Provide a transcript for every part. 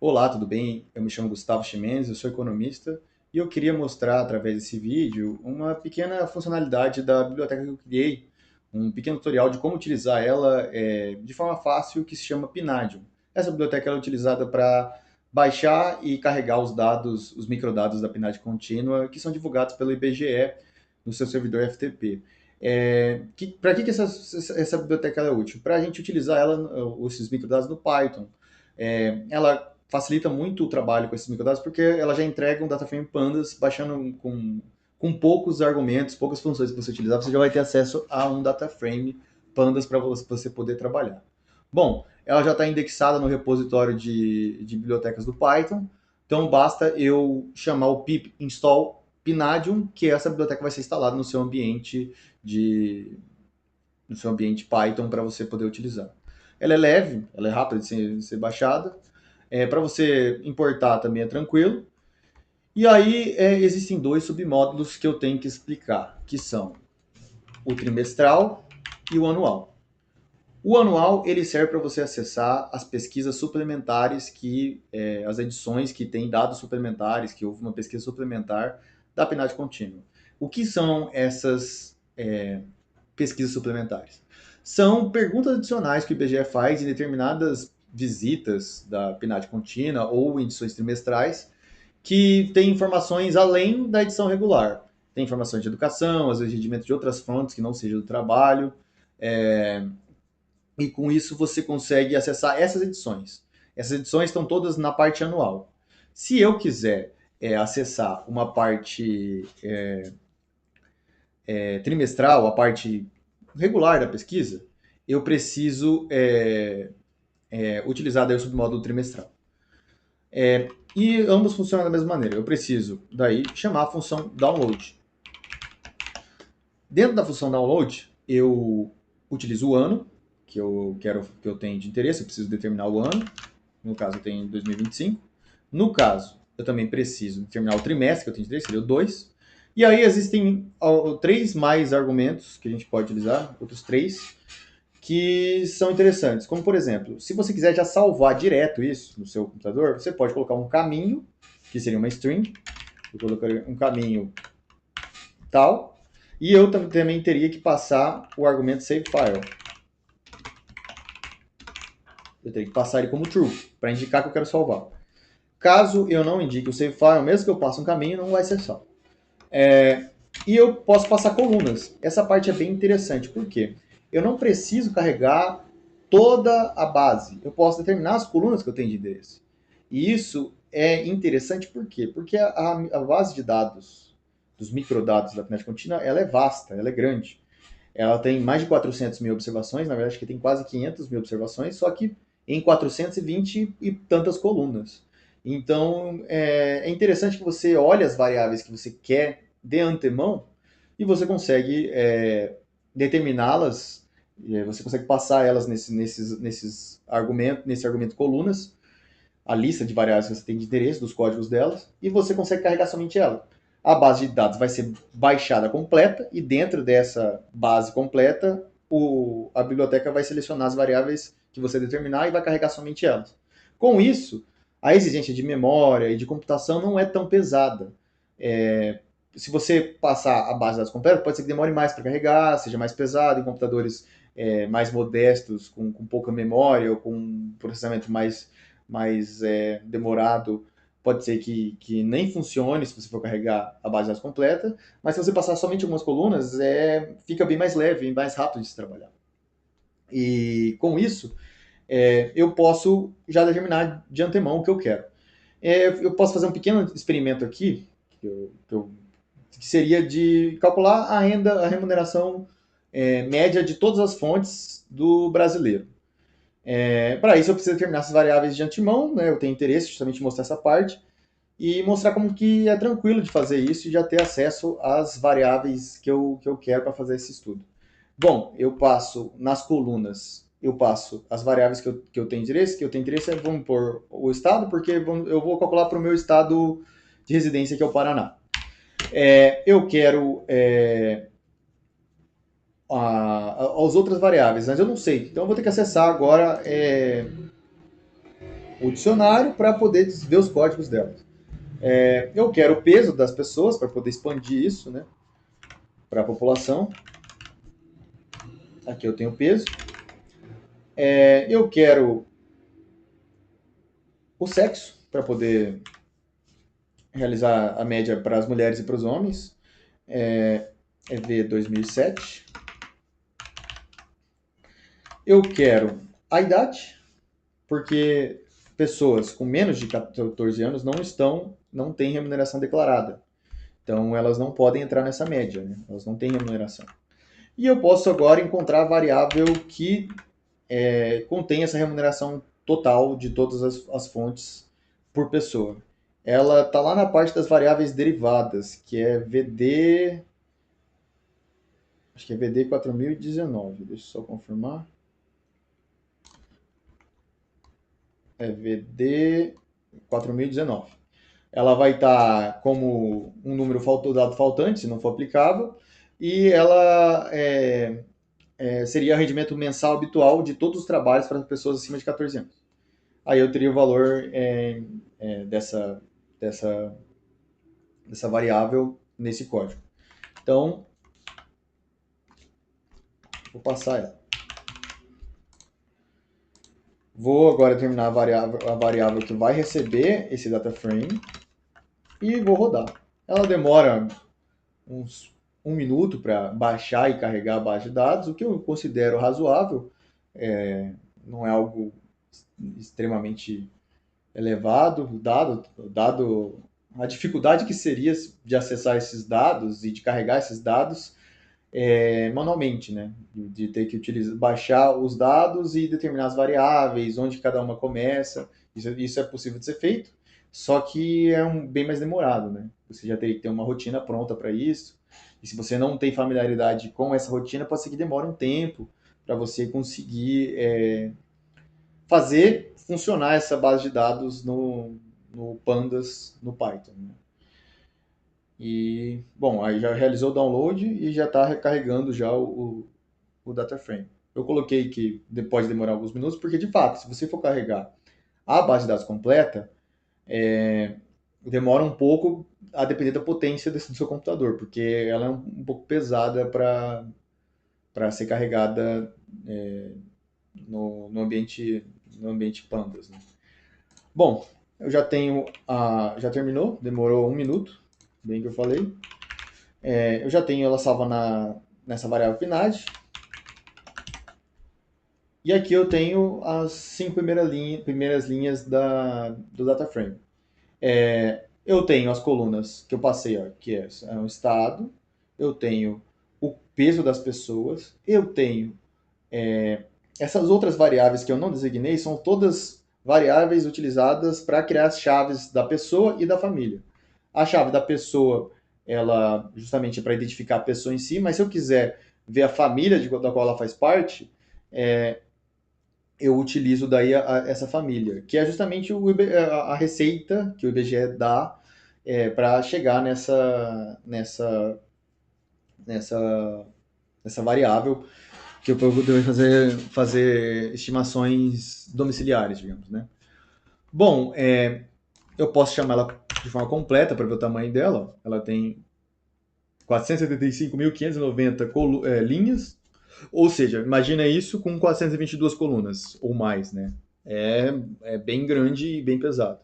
Olá, tudo bem? Eu me chamo Gustavo Chimenez, eu sou economista e eu queria mostrar através desse vídeo uma pequena funcionalidade da biblioteca que eu criei, um pequeno tutorial de como utilizar ela de forma fácil que se chama Pinadium. Essa biblioteca ela é utilizada para baixar e carregar os dados, os microdados da PNAD contínua que são divulgados pelo IBGE no seu servidor FTP. Para que essa biblioteca ela é útil? Para a gente utilizar ela, esses microdados no Python. Ela facilita muito o trabalho com esses microdados porque ela já entrega um data frame pandas baixando com poucos argumentos, poucas funções que você utilizar, você já vai ter acesso a um data frame pandas para você poder trabalhar. Bom, ela já está indexada no repositório de bibliotecas do Python, então basta eu chamar o pip install Pinadium, que essa biblioteca vai ser instalada no seu ambiente Python para você poder utilizar. Ela é leve, ela é rápida de ser baixada. Para você importar também é tranquilo. E aí existem dois submódulos que eu tenho que explicar, que são o trimestral e o anual. O anual ele serve para você acessar as pesquisas suplementares as edições que têm dados suplementares, que houve uma pesquisa suplementar da PNAD contínua. O que são essas pesquisas suplementares? São perguntas adicionais que o IBGE faz em determinadas visitas da PNAD contínua ou edições trimestrais que tem informações além da edição regular. Tem informações de educação, às vezes rendimento de outras fontes que não seja do trabalho, e com isso você consegue acessar essas edições. Essas edições estão todas na parte anual. Se eu quiser acessar uma parte trimestral, a parte regular da pesquisa, eu preciso utilizar daí o submódulo trimestral. E ambos funcionam da mesma maneira. Eu preciso daí chamar a função download. Dentro da função download, eu utilizo o ano que eu tenho de interesse, eu preciso determinar o ano. No caso, eu tenho 2025. No caso, eu também preciso determinar o trimestre que eu tenho de interesse, seria o 2. E aí existem três mais argumentos que a gente pode utilizar, outros três, que são interessantes. Como, por exemplo, se você quiser já salvar direto isso no seu computador, você pode colocar um caminho, que seria uma string. Eu colocaria um caminho tal. E eu também teria que passar o argumento save file. Eu teria que passar ele como true, para indicar que eu quero salvar. Caso eu não indique o save file, mesmo que eu passe um caminho, não vai ser salvo. E eu posso passar colunas. Essa parte é bem interessante, por quê? Eu não preciso carregar toda a base. Eu posso determinar as colunas que eu tenho de endereço. E isso é interessante por quê? Porque a base de dados, dos microdados da internet contínua, ela é vasta, ela é grande. Ela tem mais de 400 mil observações, na verdade que tem quase 500 mil observações, só que em 420 e tantas colunas. Então é interessante que você olhe as variáveis que você quer de antemão e você consegue determiná-las, você consegue passar elas nesse argumento colunas, a lista de variáveis que você tem de endereço, dos códigos delas, e você consegue carregar somente ela. A base de dados vai ser baixada completa, e dentro dessa base completa, a biblioteca vai selecionar as variáveis que você determinar e vai carregar somente elas. Com isso, a exigência de memória e de computação não é tão pesada. Se você passar a base de dados completa, pode ser que demore mais para carregar, seja mais pesado em computadores mais modestos, com pouca memória ou com um processamento mais demorado, pode ser que nem funcione se você for carregar a base de dados completa, mas se você passar somente algumas colunas, fica bem mais leve e mais rápido de se trabalhar. E com isso, eu posso já determinar de antemão o que eu quero. Eu posso fazer um pequeno experimento aqui, que seria de calcular a remuneração média de todas as fontes do brasileiro. Para isso, eu preciso determinar essas variáveis de antemão, né? Eu tenho interesse justamente em mostrar essa parte e mostrar como que é tranquilo de fazer isso e já ter acesso às variáveis que eu quero para fazer esse estudo. Bom, eu passo nas colunas, eu passo as variáveis que eu tenho interesse, vamos por o estado, porque eu vou calcular para o meu estado de residência, que é o Paraná. Eu quero as outras variáveis, mas eu não sei. Então eu vou ter que acessar agora o dicionário para poder ver os códigos delas. Eu quero o peso das pessoas para poder expandir isso, né, para a população. Aqui eu tenho o peso. Eu quero o sexo para poder realizar a média para as mulheres e para os homens. V 2007. Eu quero a idade, porque pessoas com menos de 14 anos não têm remuneração declarada. Então elas não podem entrar nessa média, né? Elas não têm remuneração. E eu posso agora encontrar a variável que contém essa remuneração total de todas as fontes por pessoa. Ela está lá na parte das variáveis derivadas, que é VD. Acho que é VD 4019. Deixa eu só confirmar. É VD 4019. Ela vai estar como um número dado faltante, se não for aplicável, e ela seria o rendimento mensal habitual de todos os trabalhos para pessoas acima de 14 anos. Aí eu teria o valor dessa variável nesse código. Então, vou passar ela. Vou agora determinar a variável que vai receber esse data frame e vou rodar. Ela demora uns 1 minuto para baixar e carregar a base de dados, o que eu considero razoável. Não é algo extremamente elevado, dado a dificuldade que seria de acessar esses dados e de carregar esses dados manualmente, né? De ter que baixar os dados e determinar as variáveis, onde cada uma começa. Isso é possível de ser feito, só que é bem mais demorado, né? Você já teria que ter uma rotina pronta para isso. E se você não tem familiaridade com essa rotina, pode ser que demore um tempo para você conseguir fazer funcionar essa base de dados no Pandas, no Python, né? E, bom, aí já realizou o download e já está recarregando já o data frame. Eu coloquei que pode demorar alguns minutos, porque de fato, se você for carregar a base de dados completa, demora um pouco a depender da potência do seu computador, porque ela é um pouco pesada para ser carregada no ambiente Pandas, né? Bom, eu já tenho já terminou, demorou 1 minuto, bem que eu falei. Eu já tenho ela salva nessa variável PNAD. E aqui eu tenho as 5 primeiras linhas do data frame. Eu tenho as colunas que eu passei, ó, que é o estado, eu tenho o peso das pessoas, eu tenho essas outras variáveis que eu não designei, são todas variáveis utilizadas para criar as chaves da pessoa e da família. A chave da pessoa, ela justamente é para identificar a pessoa em si, mas se eu quiser ver a família da qual ela faz parte, eu utilizo daí essa família, que é justamente a receita que o IBGE dá para chegar nessa variável que eu poderia fazer estimações domiciliares, digamos, né? Bom, eu posso chamar ela de forma completa para ver o tamanho dela. Ela tem 475.590 linhas, ou seja, imagina isso com 422 colunas ou mais, né? É bem grande e bem pesado.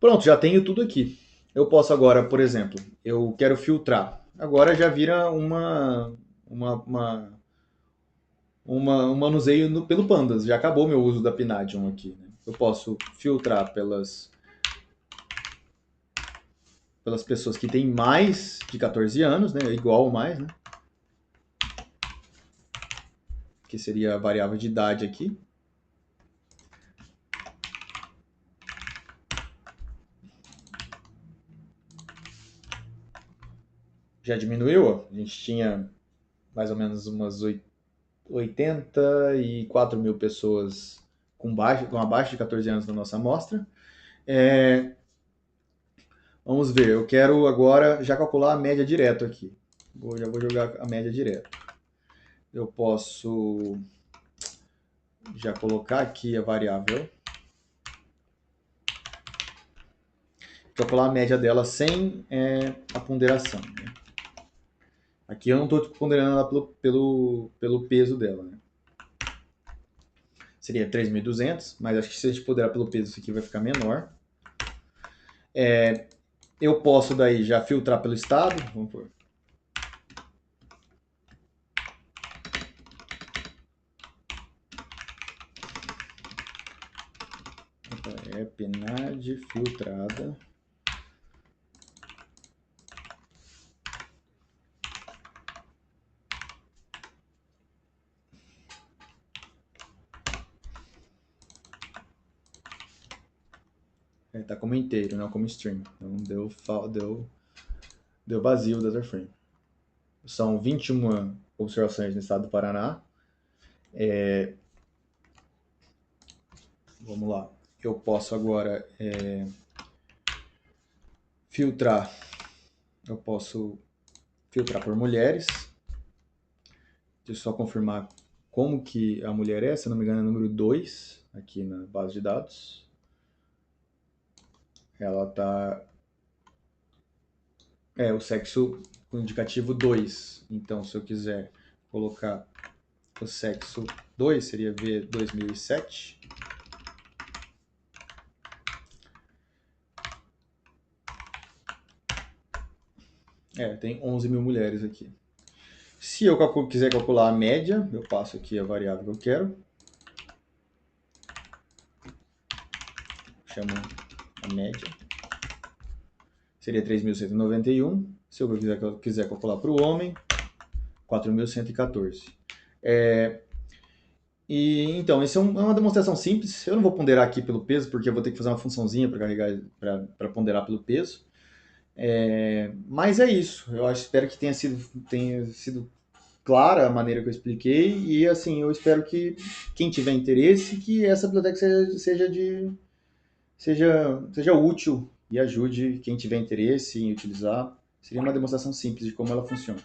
Pronto, já tenho tudo aqui. Eu posso agora, por exemplo, eu quero filtrar. Agora já vira um manuseio pelo Pandas. Já acabou meu uso da Pinadium aqui, né? Eu posso filtrar pelas pessoas que têm mais de 14 anos, né? Igual ou mais, né? Que seria a variável de idade aqui. Já diminuiu, ó. A gente tinha mais ou menos umas 84 mil pessoas com abaixo de 14 anos na nossa amostra. Vamos ver, eu quero agora já calcular a média direto aqui. Já vou jogar a média direto. Eu posso já colocar aqui a variável, calcular a média dela sem a ponderação. Né? Aqui eu não estou ponderando ela pelo peso dela. Né? Seria 3.200, mas acho que se a gente ponderar pelo peso, isso aqui vai ficar menor. Eu posso daí já filtrar pelo estado, vamos por PNAD filtrada. Tá como inteiro, não como string. Então deu vazio o data frame. São 21 observações no estado do Paraná. Vamos lá. Eu posso agora filtrar. Eu posso filtrar por mulheres. Deixa eu só confirmar como que a mulher é. Se não me engano, é número 2 aqui na base de dados. Ela tá... o sexo com indicativo 2. Então, se eu quiser colocar o sexo 2, seria V2007. Tem 11 mil mulheres aqui. Se eu quiser calcular a média, eu passo aqui a variável que eu quero. Chamo a média. Seria 3.191. Se eu quiser calcular para o homem, 4.114. Então, isso é uma demonstração simples. Eu não vou ponderar aqui pelo peso, porque eu vou ter que fazer uma funçãozinha para carregar, para ponderar pelo peso. Mas é isso. Espero que tenha sido clara a maneira que eu expliquei. E assim, eu espero que quem tiver interesse, que essa biblioteca seja útil e ajude quem tiver interesse em utilizar. Seria uma demonstração simples de como ela funciona.